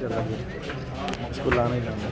चला गया इसको लाना ही लाना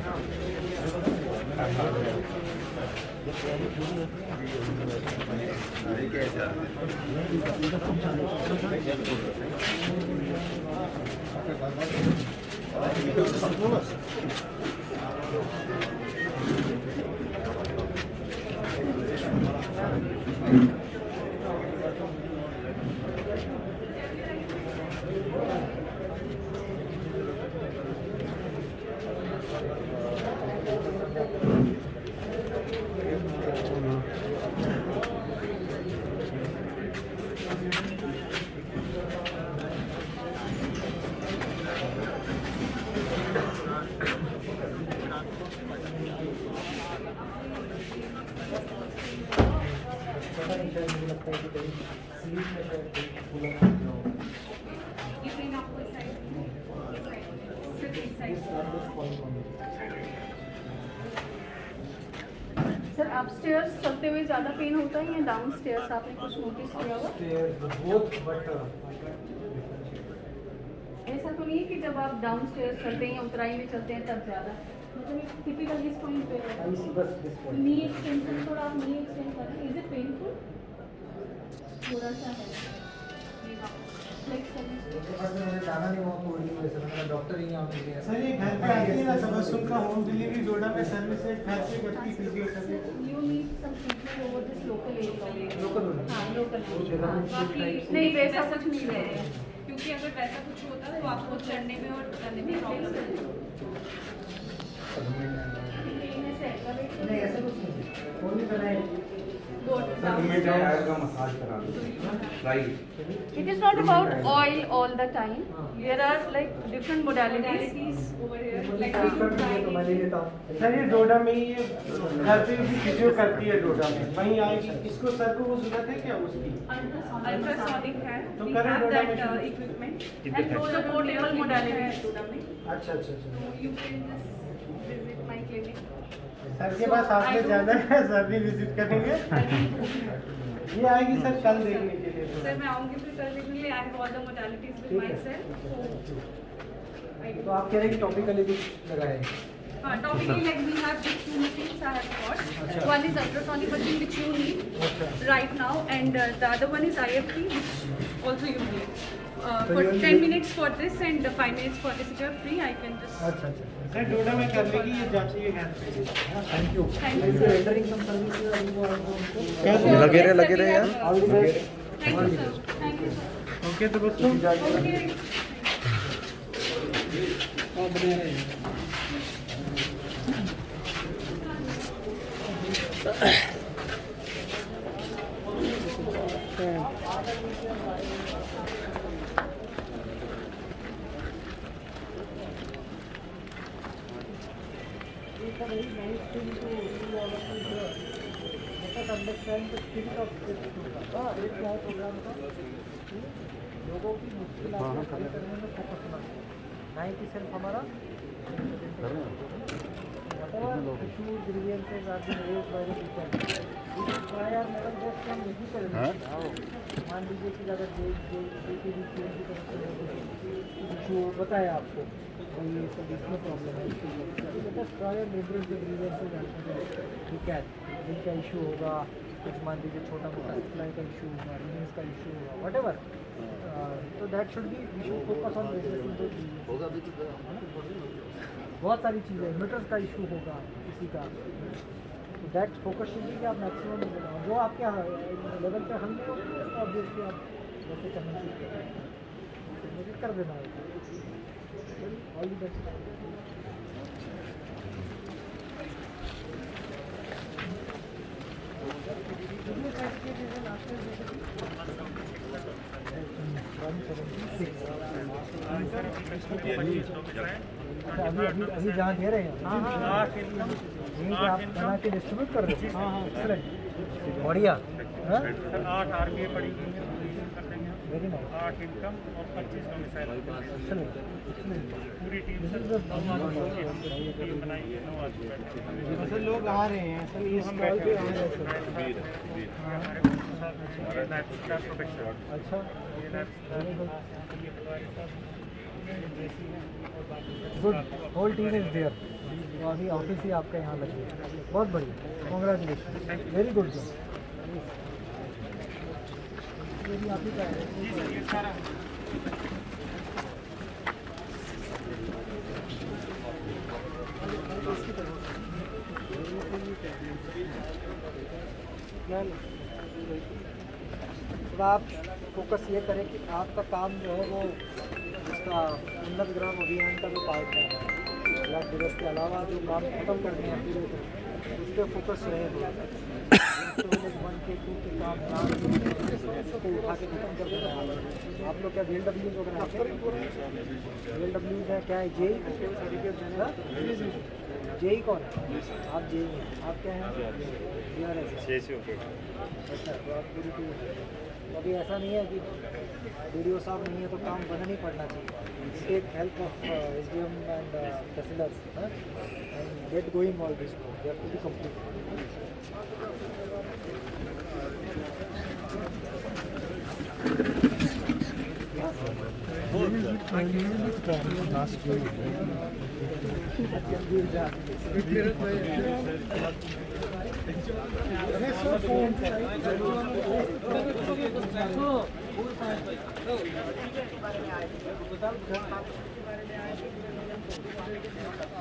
सर अपस्टेयर्स चलते हुए ज़्यादा पेन होता है या डाउन स्टेयर्स आपने कुछ नोटिस किया होगा? ऐसा तो नहीं है कि जब आप डाउन स्टेयर्स चलते हैं या उतराई में चलते हैं तब ज़्यादा, मतलब टिपिकल इस पॉइंट पे है। नी एक्सटेंशन थोड़ा आप नी एक्सटेंड करें। Is it painful? थोड़ा सा है। फ्लेक्स करने जाना नहीं हुआ कोई वैसे मेरा डॉक्टर ही यहाँ मिल गया। सर ये घर पे आती है ना सबसुन का होम डिलीवरी डोडा में सर्विस है, घर से करती physiotherapy. You need some treatment over this local area. Local हाँ लोकल। बाकी नहीं वैसा कुछ नहीं है, है क्योंकि अगर वैसा कुछ होता तो आपको चढ़ने में और उतरने में प्रॉब्लम है। नहीं ऐसा कुछ नहीं फोन भी करना है। मसाज करा right It is not about oil all the time. There are like different modalities. over here, like तो मैं ले लेता हूँ। सर ये डोडा में ही घर पे भी फिजियो करती है डोडा में, वहीं आएगी। इसको सर को वो जरूरत है क्या उसकी? अल्ट्रासोनिक है, तो we करें have डोडा that में equipment And those are portable modalities. अच्छा अच्छा अच्छा। you can just visit my clinic. Sir के पास आपने जाना है, सर भी विजिट करेंगे। ये आएगी सर कल देखने के लिए। सर मैं आऊँगी फिर कल देखने के लिए। I have all the modalities with ठीक है। myself. तो आप कह रहे हैं कि टॉपिकली भी लगाए। हाँ, topically like we have these two machines I have got. One is ultrasonic machine which you need right now, and the other one is IFT which also you need. For 10 minutes for this and 5 minutes for this. If you are free, I can just. अच्छा अच्छा। Sir डोडा में कर लेगी, ये जाती है घर पे। Thank you. Thank you, इसके sir. रेंडरिंग सम सर्विस लगे रहे यार। All the best. Thank you, sir. Thank you, sir. Okay तो बच्चों Okay. लोगों की मुश्किल करने में फोकस होना चाहिए, ना ही कि सिर्फ हमारा मान लीजिए कि अगर इशू बताया आपको ये सब इसमें प्रॉब्लम है, ठीक है जिनका इशू होगा, कुछ मान लीजिए छोटा मोटा सप्लाई का इशू होगा, रिलीज का इशू होगा, वट एवर, तो that should be we should focus on बहुत सारी चीज़ें, मीटर्स का इशू होगा किसी का, तो दैट फोकस शुड बी कि आप मैक्सिमम जो आपके लेवल पे हल नहीं होगी तो ऑब्वियसली आप वैसे करना शुरू करें, मुझे कर देना है। All the best. अभी जहाँ दे रहे हैं यहीं पे आप बना के डिस्ट्रीब्यूट कर रहे हैं। हाँ एक्सलेंट, बढ़िया। सर 8 आरबीए पड़ी वेरी नाइस। 8 इनकम और 25 डोमिसाइल। Excellent excellent. पूरी टीम टीम बनाई है 9 आदमी। सर लोग आ रहे हैं सर, ये हम बैठे हैं अच्छा good, whole team is there. तो अभी ऑफिस ही आपका यहाँ लगी है, बहुत बढ़िया, कॉन्ग्रेचुलेशन, वेरी गुड जॉब। ये भी आप ही का है। तो आप फोकस ये करें कि आपका काम जो है वो उसका उन्नत ग्राम अभियान का जो पार्ट है, ब्लड दिवस के अलावा जो काम खत्म करने हैं पूरे को, उस पर फोकस रहे। 1 के 2 के काम उसको उठा के खत्म कर देना। आप लोग क्या VLWs वगैरह VLWs है क्या है? जेई कौन है? आप जेई हैं, आप क्या हैं? अच्छा, तो आप पूरी तो अभी ऐसा नहीं है कि वीडियो साहब नहीं है तो काम बना नहीं पड़ना चाहिए। Take help of SDM and tehsildars and get going all this, they have to be complete.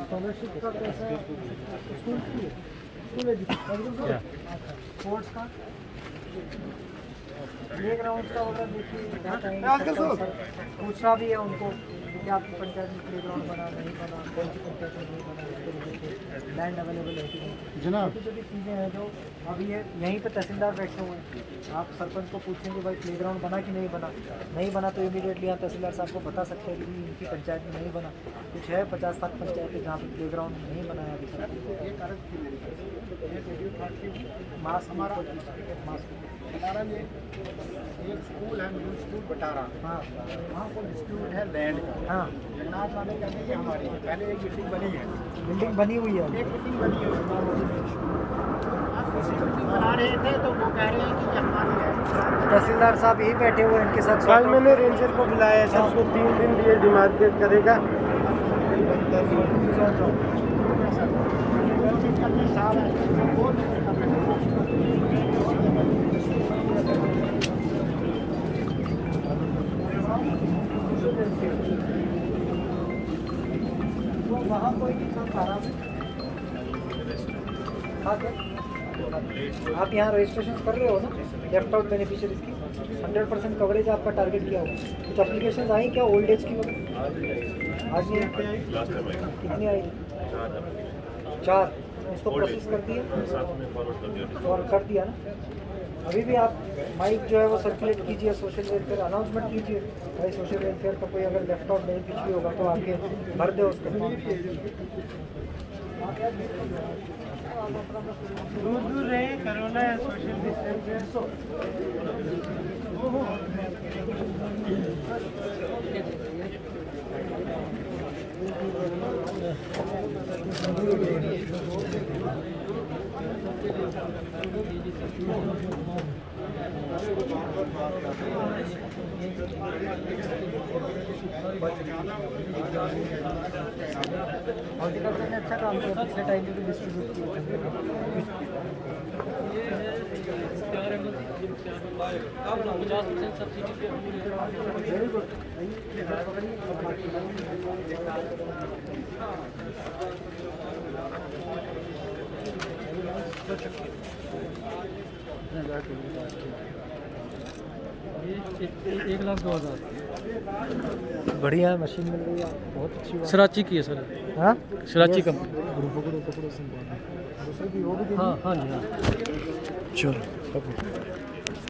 Scholarship का पैसा स्कूल एजुकेशन, स्पोर्ट्स का, प्ले ग्राउंड का ऑर्डर देखिए पूछना भी है उनको कि आपकी पंचायत में प्ले ग्राउंड बना नहीं बना, कौन सी पंचायत में नहीं बना, उसके रिलेटेड लैंड अवेलेबल है कि नहीं। जनाब छोटी छोटी चीज़ें हैं जो अभी ये यहीं पे तहसीलदार बैठे हुए हैं। आप सरपंच को पूछेंगे भाई प्ले ग्राउंड बना कि नहीं बना, नहीं बना तो इमीडिएटली यहाँ तहसीलदार साहब को बता सकते हैं कि इनकी पंचायत में नहीं बना। कुछ है 50-60 पंचायतें जहाँ पर प्ले ग्राउंड नहीं बनाया अभी तक। मास्क हमारा हमारा ये एक स्कूल है, मिडिल स्कूल बटारा। हाँ वहाँ को डिस्प्यूट है लैंड का। हाँ, जगन्नाथ वाले कहते हैं कि हमारी पहले एक बिल्डिंग बनी है, बिल्डिंग बनी हुई है। एक बिल्डिंग बनी है, आप दूसरी बिल्डिंग बना रहे थे तो वो कह रहे हैं कि ये हमारी है। तहसीलदार साहब यही बैठे हुए हैं, इनके साथ कल मैंने रेंजर को बुलाया था, उसको 3 दिन दिए, डिमार्केट करेगा। तो वहाँ कोई नहीं काम खा रहा है। आप यहाँ रजिस्ट्रेशन कर रहे हो ना, लेफ्ट आउट बेनिफिशियरीज की 100% कवरेज आपका टारगेट किया होगा। कुछ एप्लीकेशन आई क्या ओल्ड एज की वगैरह? आज नहीं कितनी आई? 4। इसको प्रोसेस कर दिया और कर दिया ना। अभी भी आप माइक जो है वो सर्कुलेट कीजिए, सोशल वेलफेयर अनाउंसमेंट कीजिए भाई, सोशल वेलफेयर का कोई अगर लेफ्ट आउट बेनिफिशियरी होगा तो आके भर दे उसको। दूर दूर रहे, कोरोना है, सोशल डिस्टेंस। हॉर्टिकल्चर ने अच्छा काम किया, पिछले टाइम पे भी डिस्ट्रीब्यूट किया। Very good. एक लाख 2,000 बढ़िया मशीन मिल गई है, बहुत अच्छी बात। सराची की है सर। हाँ, सराची कंपनी। पकड़ो, हाँ हाँ जी हाँ। चलो।